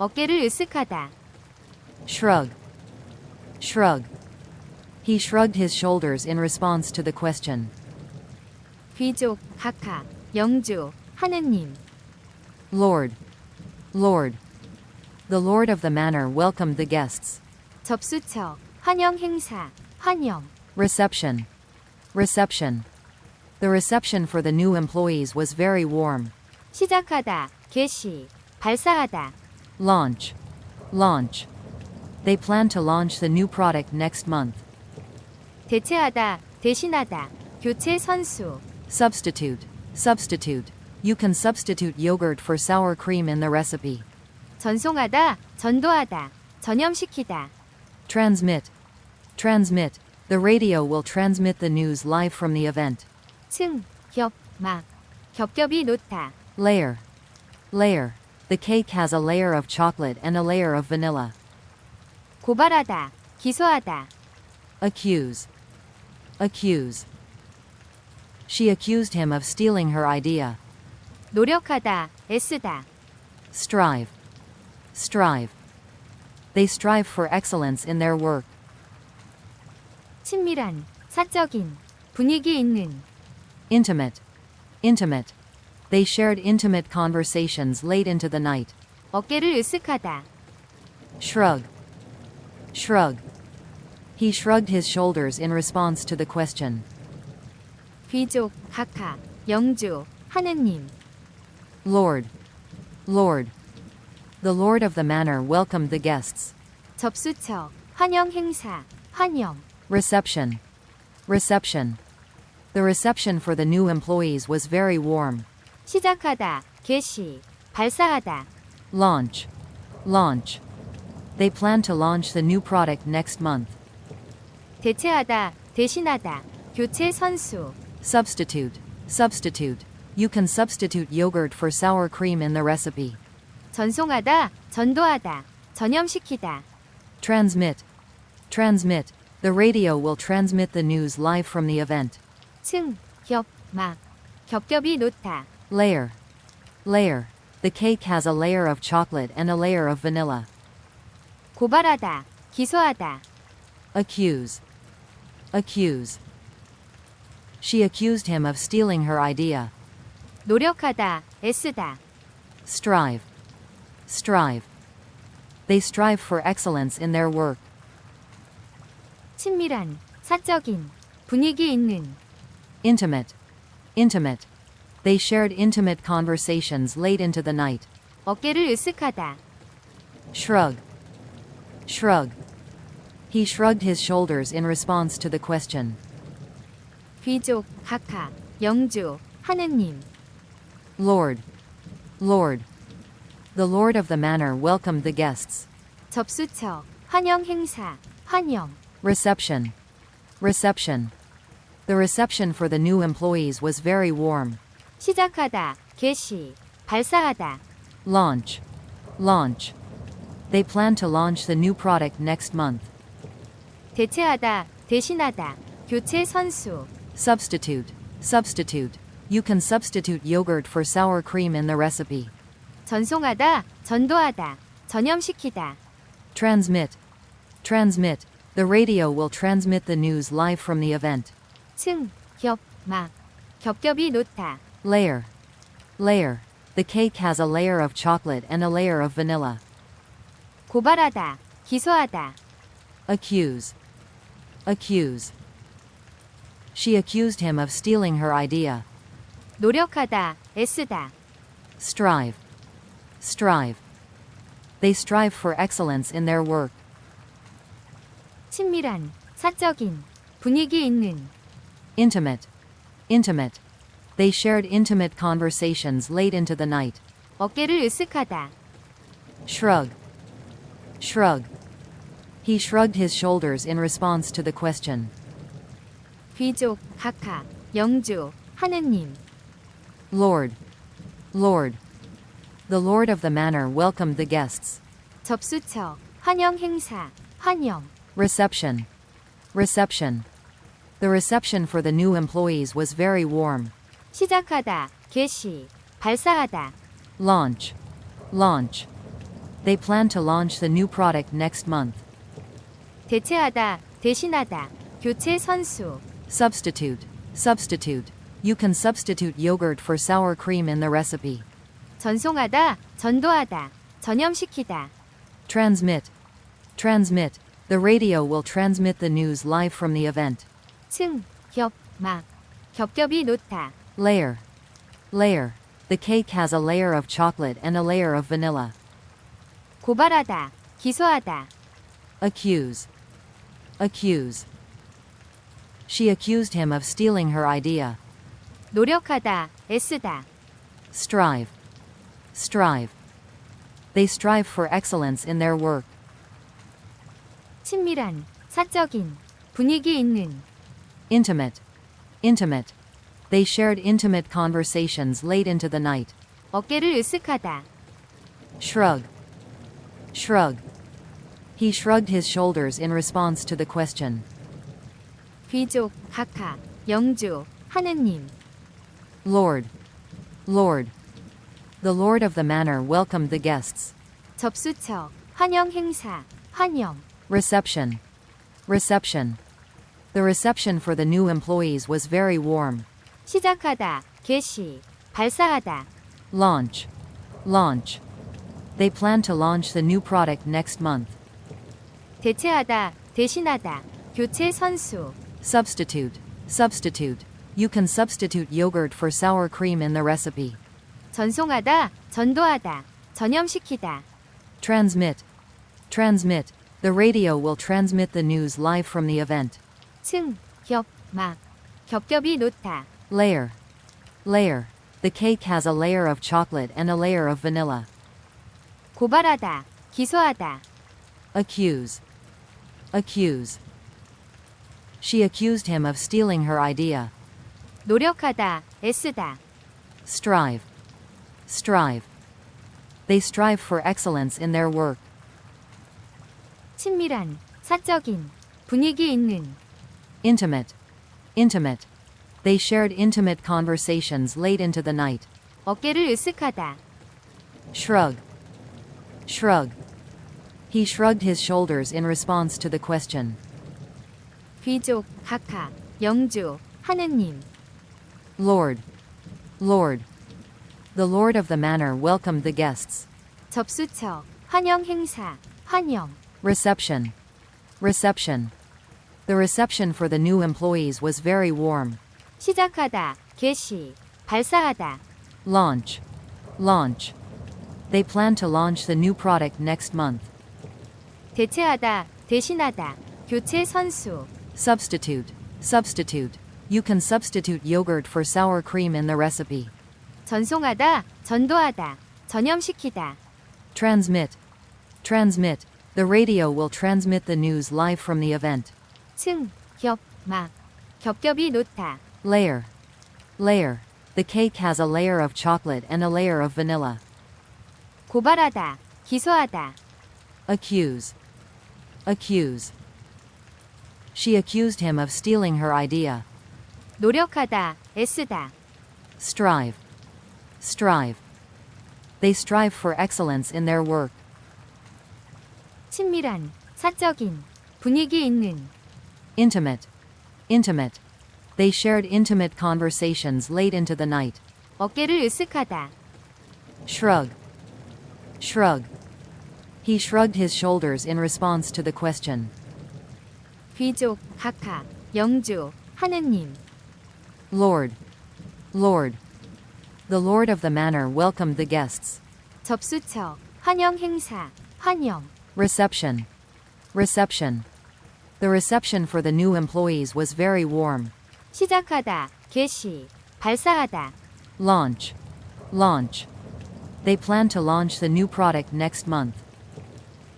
어깨를 으쓱하다. shrug, shrug. He shrugged his shoulders in response to the question. 귀족, 각하, 영주, 하느님. Lord, Lord. The lord of the manor welcomed the guests. 접수처, 환영 행사, 환영. Reception, reception. The reception for the new employees was very warm. 시작하다, 개시, 발사하다. Launch, launch. They plan to launch the new product next month. 대체하다, 대신하다, 교체 선수. Substitute, substitute. You can substitute yogurt for sour cream in the recipe. 전송하다, 전도하다, 전염시키다. Transmit, transmit. The radio will transmit the news live from the event. 층, 겹, 막. 겹겹이 놓다. Layer, layer. The cake has a layer of chocolate and a layer of vanilla. 고발하다, 기소하다. Accuse, accuse. She accused him of stealing her idea. 노력하다, 애쓰다. Strive, strive. They strive for excellence in their work. 친밀한, 사적인, 분위기 있는. Intimate, intimate. They shared intimate conversations late into the night. 어깨를 으쓱하다. Shrug, shrug. He shrugged his shoulders in response to the question. 귀족, 각하, 영주, 하느님. Lord, Lord. The lord of the manor welcomed the guests. 접수처, 환영 행사, 환영. Reception, reception. The reception for the new employees was very warm. 시작하다, 개시, 발사하다. Launch, launch. They plan to launch the new product next month. 대체하다, 대신하다, 교체 선수. Substitute, substitute. You can substitute yogurt for sour cream in the recipe. 전송하다, 전도하다, 전염시키다. Transmit, transmit. The radio will transmit the news live from the event. 층, 겹, 막. 겹겹이 놓다. Layer, layer. The cake has a layer of chocolate and a layer of vanilla. 고발하다, 기소하다. Accuse, accuse. She accused him of stealing her idea. 노력하다, 애쓰다. Strive, strive. They strive for excellence in their work. 친밀한, 사적인, 분위기 있는. Intimate, intimate. They shared intimate conversations late into the night. 어깨를 으쓱하다. Shrug, shrug. He shrugged his shoulders in response to the question. 귀족, 각하, 영주, 하느님. Lord, Lord. The lord of the manor welcomed the guests. 접수처, 환영 행사, 환영. Reception, reception. The reception for the new employees was very warm. 시작하다, 개시, 발사하다. Launch, launch. They plan to launch the new product next month. 대체하다, 대신하다, 교체 선수. Substitute, substitute. You can substitute yogurt for sour cream in the recipe. 전송하다, 전도하다, 전염시키다. Transmit, transmit. The radio will transmit the news live from the event. 층, 겹, 막. 겹겹이 놓다. Layer, layer. The cake has a layer of chocolate and a layer of vanilla. 고발하다, 기소하다. Accuse, accuse. She accused him of stealing her idea. 노력하다, 애쓰다. Strive, strive. They strive for excellence in their work. 친밀한, 사적인, 분위기 있는. Intimate, intimate. They shared intimate conversations late into the night. 어깨를 으쓱하다. Shrug, shrug. He shrugged his shoulders in response to the question. 귀족, 각하, 영주, 하느님. Lord, Lord. The lord of the manor welcomed the guests. 접수처, 환영 행사, 환영. Reception, reception. The reception for the new employees was very warm. 시작하다, 개시, 발사하다. Launch, launch. They plan to launch the new product next month. 대체하다, 대신하다, 교체 선수. Substitute. Substitute. You can substitute yogurt for sour cream in the recipe. 전송하다, 전도하다, 전염시키다. Transmit. Transmit. The radio will transmit the news live from the event. 층, 겹, 막. 겹겹이 놓다. Layer. Layer. The cake has a layer of chocolate and a layer of vanilla. 고발하다, 기소하다. Accuse. Accuse. She accused him of stealing her idea. 노력하다, 애쓰다. Strive. Strive. They strive for excellence in their work. 친밀한, 사적인, 분위기 있는. Intimate. Intimate. They shared intimate conversations late into the night. 어깨를 으쓱하다. Shrug. Shrug. He shrugged his shoulders in response to the question. 귀족, 각하, 영주, 하느님. Lord. Lord. The lord of the manor welcomed the guests. 접수처, 환영 행사, 환영. Reception. Reception. The reception for the new employees was very warm. 시작하다, 개시, 발사하다. Launch. Launch. They plan to launch the new product next month. 대체하다, 대신하다, 교체 선수. Substitute. Substitute. You can substitute yogurt for sour cream in the recipe. 전송하다, 전도하다, 전염시키다. Transmit. Transmit. The radio will transmit the news live from the event. 층, 겹, 막. 겹겹이 놓다. Layer. Layer. The cake has a layer of chocolate and a layer of vanilla. 고발하다, 기소하다. Accuse. Accuse. She accused him of stealing her idea. 노력하다, 애쓰다. Strive. Strive. They strive for excellence in their work. 친밀한, 사적인, 분위기 있는. Intimate. Intimate. They shared intimate conversations late into the night. 어깨를 으쓱하다. Shrug. Shrug. He shrugged his shoulders in response to the question. 귀족, 각하, 영주, 하느님. Lord. Lord. The lord of the manor welcomed the guests. 접수처, 환영 행사, 환영. Reception. Reception. The reception for the new employees was very warm. 시작하다, 개시, 발사하다. Launch. Launch. They plan to launch the new product next month. 대체하다, 대신하다, 교체 선수. Substitute. Substitute. You can substitute yogurt for sour cream in the recipe. 전송하다, 전도하다, 전염시키다. Transmit. Transmit. The radio will transmit the news live from the event. 층, 겹, 막. 겹겹이 놓다. Layer. Layer. The cake has a layer of chocolate and a layer of vanilla. 고발하다, 기소하다. Accuse. Accuse. She accused him of stealing her idea. 노력하다, 애쓰다. Strive. Strive. They strive for excellence in their work. 친밀한, 사적인, 분위기 있는. Intimate. Intimate. They shared intimate conversations late into the night. 어깨를 으쓱하다. Shrug. Shrug. He shrugged his shoulders in response to the question. 귀족, 각하, 영주, 하느님. Lord. Lord. The lord of the manor welcomed the guests. 접수처, 환영 행사, 환영. Reception. Reception. The reception for the new employees was very warm. 시작하다, 개시, 발사하다. Launch. Launch. They plan to launch the new product next month.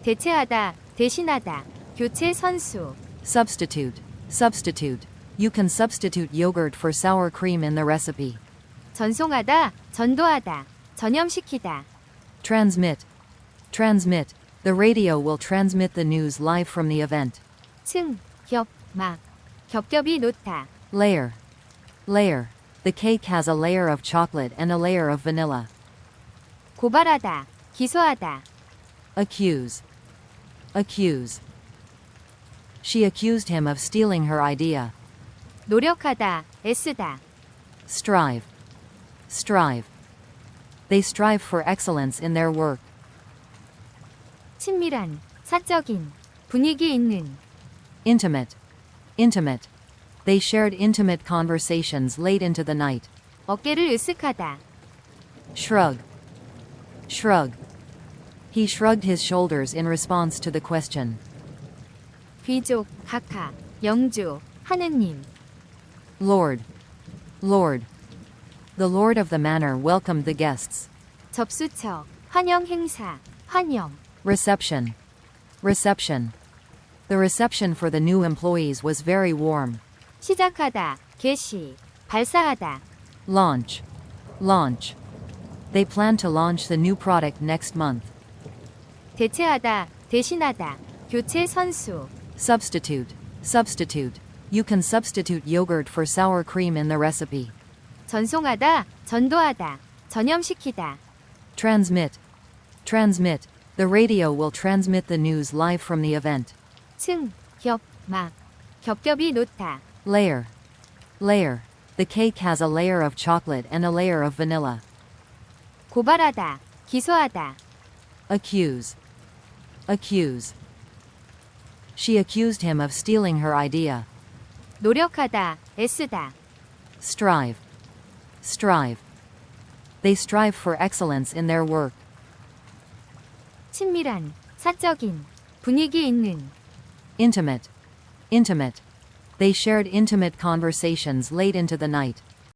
대체하다, 대신하다, 교체 선수. Substitute. Substitute. You can substitute yogurt for sour cream in the recipe. 전송하다, 전도하다, 전염시키다. Transmit. Transmit. The radio will transmit the news live from the event. 층, 겹, 막. 겹겹이 놓다. Layer. Layer. The cake has a layer of chocolate and a layer of vanilla. 고발하다, 기소하다. accuse, accuse. She accused him of stealing her idea. 노력하다, 애쓰다. Strive, strive. They strive for excellence in their work. 친밀한, 사적인, 분위기 있는. Intimate, intimate. They shared intimate conversations late into the night. 어깨를 으쓱하다. Shrug, shrug. He shrugged his shoulders in response to the question. 귀족, 각하, 영주, 하느님. Lord, Lord. The lord of the manor welcomed the guests. 접수처, 환영 행사, 환영. Reception, reception. The reception for the new employees was very warm. 시작하다, 개시, 발사하다. Launch, launch. They plan to launch the new product next month. 대체하다, 대신하다. 교체 선수. Substitute, substitute. You can substitute yogurt for sour cream in the recipe. 전송하다, 전도하다. 전염시키다. Transmit, transmit. The radio will transmit the news live from the event. 층, 겹, 막. 겹겹이 놓다. Layer, layer. The cake has a layer of chocolate and a layer of vanilla. 고발하다, 기소하다. Accuse, accuse. She accused him of stealing her idea. 노력하다, 애쓰다. Strive, strive. They strive for excellence in their work. 친밀한, 사적인, 분위기 있는. Intimate, intimate. They shared intimate conversations late into the night.